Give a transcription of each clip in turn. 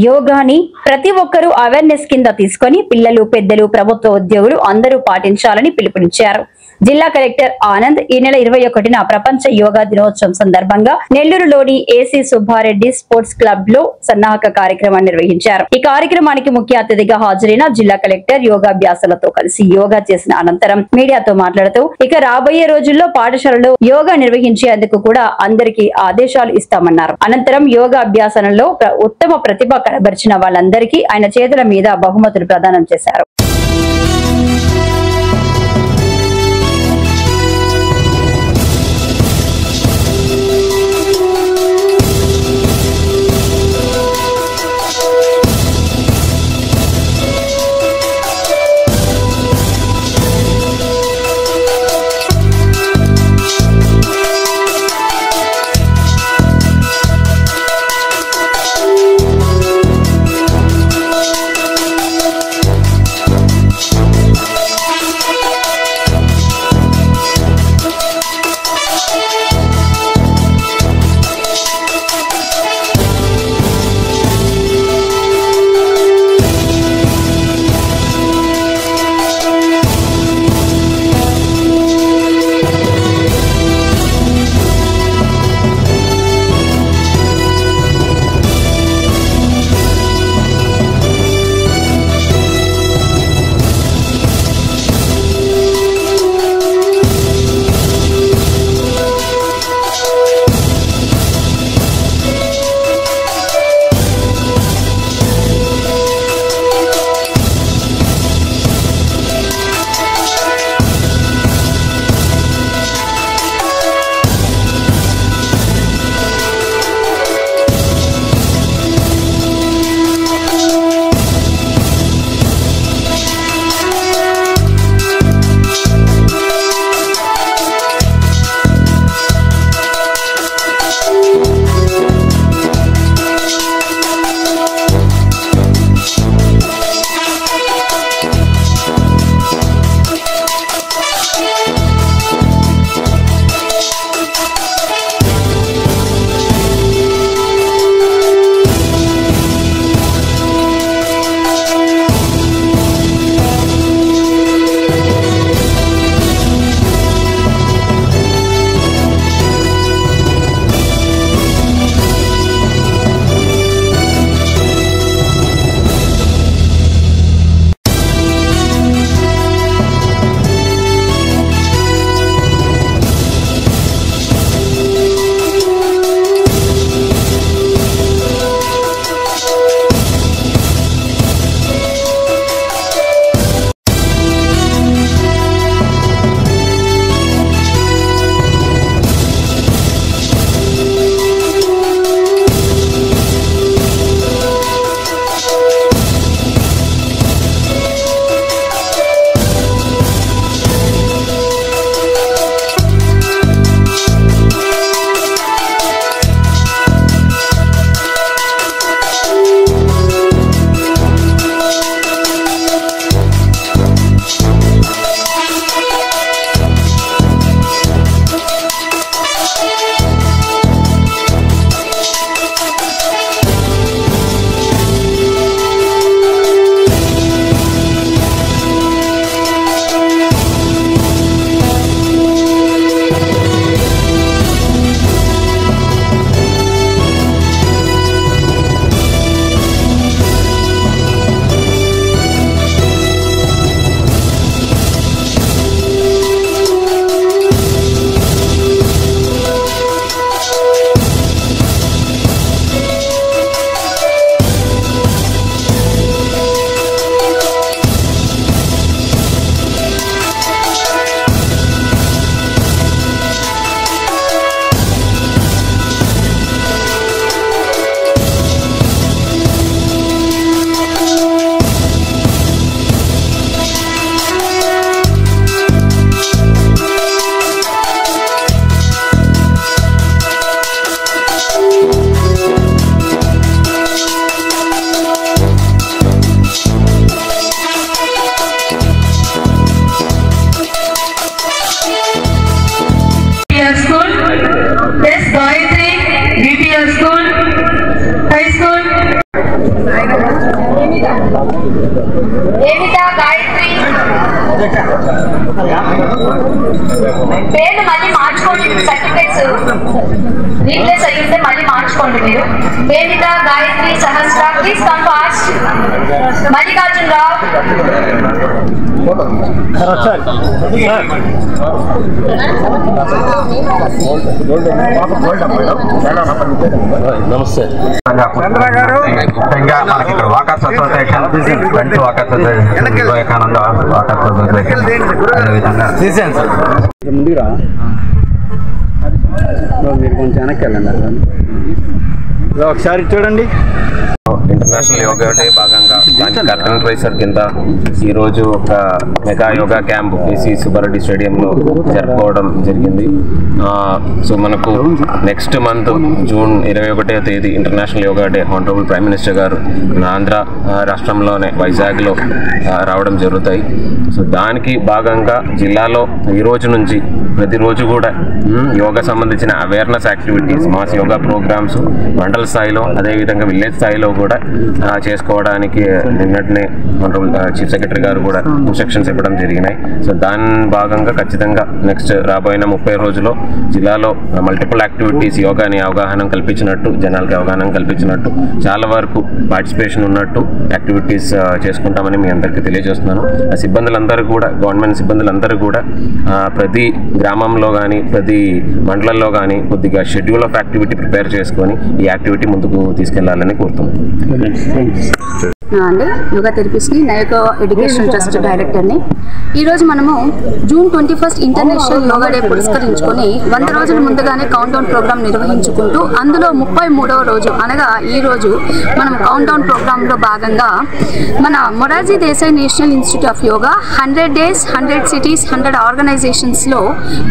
యోగాని ప్రతి ఒక్కరూ అవేర్నెస్ కింద తీసుకొని పిల్లలు, పెద్దలు, ప్రభుత్వ ఉద్యోగులు అందరూ పాటించాలని పిలుపునిచ్చారు. జిల్లా కలెక్టర్ ఆనంద్ ఈ నెల 21న ప్రపంచ యోగా దినోత్సవం సందర్భంగా నెల్లూరులోని ఏసీ సుబ్బారెడ్డి స్పోర్ట్స్ క్లబ్ లో సన్నాహక కార్యక్రమాన్ని నిర్వహించారు. ఈ కార్యక్రమానికి ముఖ్య అతిథిగా హాజరైన జిల్లా కలెక్టర్ యోగాభ్యాసాలతో కలిసి యోగా చేసిన అనంతరం మీడియాతో మాట్లాడుతూ ఇక రాబోయే రోజుల్లో పాఠశాలలో యోగా నిర్వహించేందుకు కూడా అందరికీ ఆదేశాలు ఇస్తామన్నారు. అనంతరం యోగా అభ్యాసనంలో ఉత్తమ ప్రతిభ కనబరిచిన వాళ్ళందరికీ ఆయన చేతుల మీద బహుమతులు ప్రదానం చేశారు. దేవిత గాయత్రి పేర్లు మళ్ళీ మార్చుకోండి. సర్టిఫికేట్స్ రీప్లేస్ అయ్యింటే మళ్ళీ మార్చుకోండి మీరు. Devitha Gayatri Sahasra please come fast. Mallikarjun Rao నమస్తే. ముఖ్యంగా మనకి ఇక్కడ walkers association friends walkers association Vivekananda walkers association అదేవిధంగా ముందుగా మీరు కొంచెం వెనక్కి వెళ్ళండి. ఒకసారి చూడండి. ఇంటర్నేషనల్ యోగా డే భాగంగా కర్టన్ రైసర్ కింద ఈరోజు ఒక mega yoga camp KC Subba స్టేడియంలో జరుపుకోవడం జరిగింది. సో మనకు నెక్స్ట్ మంత్ జూన్ 21వ తేదీ international yoga day honourable prime minister గారు ఆంధ్ర రాష్ట్రంలోనే వైజాగ్లో రావడం జరుగుతాయి. సో దానికి భాగంగా జిల్లాలో ఈ రోజు నుంచి ప్రతిరోజు కూడా యోగా సంబంధించిన awareness activities, mass yoga programmes మండల స్థాయిలో అదేవిధంగా విలేజ్ స్థాయిలో కూడా చేసుకోవడానికి నిన్నటినే హానరబుల్ చీఫ్ సెక్రటరీ గారు కూడా ఇన్స్ట్రక్షన్స్ ఇవ్వడం జరిగినాయి. సో దాని భాగంగా ఖచ్చితంగా నెక్స్ట్ రాబోయిన 30 రోజుల్లో జిల్లాలో మల్టిపుల్ యాక్టివిటీస్ యోగాని అవగాహన కల్పించినట్టు, జనాలకి అవగాహన కల్పించినట్టు, చాలా వరకు పార్టిసిపేషన్ ఉన్నట్టు యాక్టివిటీస్ చేసుకుంటామని మీ అందరికీ తెలియజేస్తున్నాను. ఆ సిబ్బందులందరూ కూడా, గవర్నమెంట్ సిబ్బందులందరూ కూడా ప్రతి గ్రామంలో కానీ ప్రతి మండలంలో కానీ కొద్దిగా షెడ్యూల్ ఆఫ్ యాక్టివిటీ ప్రిపేర్ చేసుకొని ఈ యాక్టివిటీ ముందుకు తీసుకెళ్లాలని కోరుతున్నాను. అండి యోగా థెరపిస్ట్ని, నయోగా ఎడ్యుకేషన్ ట్రస్ట్ డైరెక్టర్ని. ఈరోజు మనము జూన్ 21 ఇంటర్నేషనల్ యోగా డే పురస్కరించుకొని 100 రోజుల ముందుగానే కౌంట్ డౌన్ ప్రోగ్రామ్ నిర్వహించుకుంటూ అందులో 33వ రోజు అనగా ఈ రోజు మనం కౌంట్ డౌన్ ప్రోగ్రాంలో భాగంగా మన Morarji Desai national institute of yoga 100 days 100 cities 100 ఆర్గనైజేషన్స్లో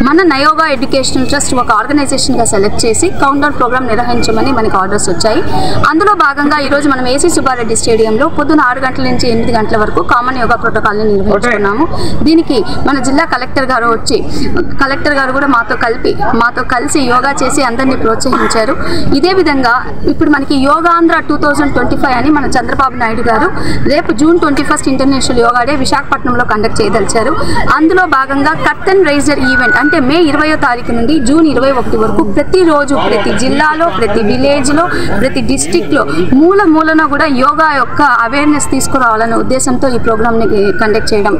మన నయోగా ఎడ్యుకేషన్ ట్రస్ట్ ఒక ఆర్గనైజేషన్గా సెలెక్ట్ చేసి కౌంట్ డౌన్ ప్రోగ్రామ్ నిర్వహించమని మనకి ఆర్డర్స్ వచ్చాయి. అందులో భాగంగా ఈరోజు మనం ఏసీ సుబ్బారెడ్డి స్టేడియంలో పొద్దున 6 గంటల నుంచి 8 గంటల వరకు కామన్ యోగా ప్రోటోకాల్ని నిర్వహించుకున్నాము. దీనికి మన జిల్లా కలెక్టర్ గారు కూడా మాతో కలిసి యోగా చేసి అందరినీ ప్రోత్సహించారు. ఇదే విధంగా ఇప్పుడు మనకి యోగాంధ్ర 2025 అని మన చంద్రబాబు నాయుడు గారు రేపు జూన్ 21 ఇంటర్నేషనల్ యోగా డే విశాఖపట్నంలో కండక్ట్ చేయదలిచారు. అందులో భాగంగా కర్టన్ రైజర్ ఈవెంట్ అంటే మే 20వ తారీఖు నుండి జూన్ 21 వరకు ప్రతిరోజు ప్రతి జిల్లాలో, ప్రతి విలేజ్లో, ప్రతి డిస్టిక్లో మూలన కూడా యోగా యొక్క అవేర్నెస్ తీసుకురావాలనే ఉద్దేశంతో ఈ ప్రోగ్రామ్ని కండక్ట్ చేయడం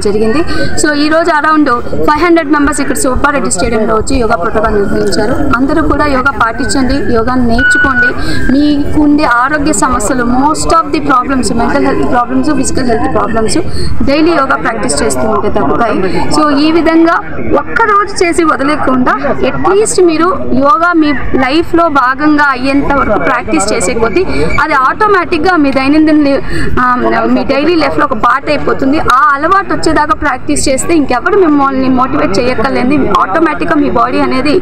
జరిగింది. సో ఈరోజు అరౌండ్ 500 మెంబర్స్ ఇక్కడ సుబ్బారెడ్డి స్టేడియంలో వచ్చి యోగా ప్రోటోకాల్ నిర్వహించారు. అందరూ కూడా యోగా పాటించండి, యోగాను నేర్చుకోండి. మీకుండే ఆరోగ్య సమస్యలు, most of the problems, mental health problems, physical health problems daily yoga practice చేస్తూ ఉంటే తగ్గుతాయి. సో ఈ విధంగా ఒక్కరోజు చేసి వదిలేకుండా అట్లీస్ట్ మీరు యోగా మీ లైఫ్లో భాగంగా అయ్యేంత వరకు ప్రాక్టీస్ చేసే కొద్దీ అది ఆటోమేటిక్గా మీ మీ డైలీ లైఫ్లో ఒక పార్ట్ అయిపోతుంది. ఆ అలవాటు వచ్చేదాకా ప్రాక్టీస్ చేస్తే ఇంకెవరు మిమ్మల్ని మోటివేట్ చేయక్కర్లేదు. ఆటోమేటిక్గా మీ బాడీ అనేది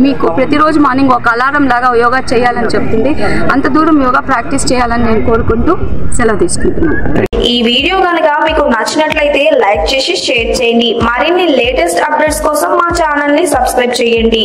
మీకు ప్రతిరోజు మార్నింగ్ ఒక అలారం లాగా యోగా చేయాలని చెప్తుంది. అంత దూరం యోగా ప్రాక్టీస్ చేయాలని నేను కోరుకుంటూ సెలవు తీసుకుంటున్నాను. ఈ వీడియో కనుక మీకు నచ్చినట్లయితే లైక్ చేసి షేర్ చేయండి. మరిన్ని లేటెస్ట్ అప్డేట్స్ కోసం మా ఛానల్ ని సబ్స్క్రైబ్ చేయండి.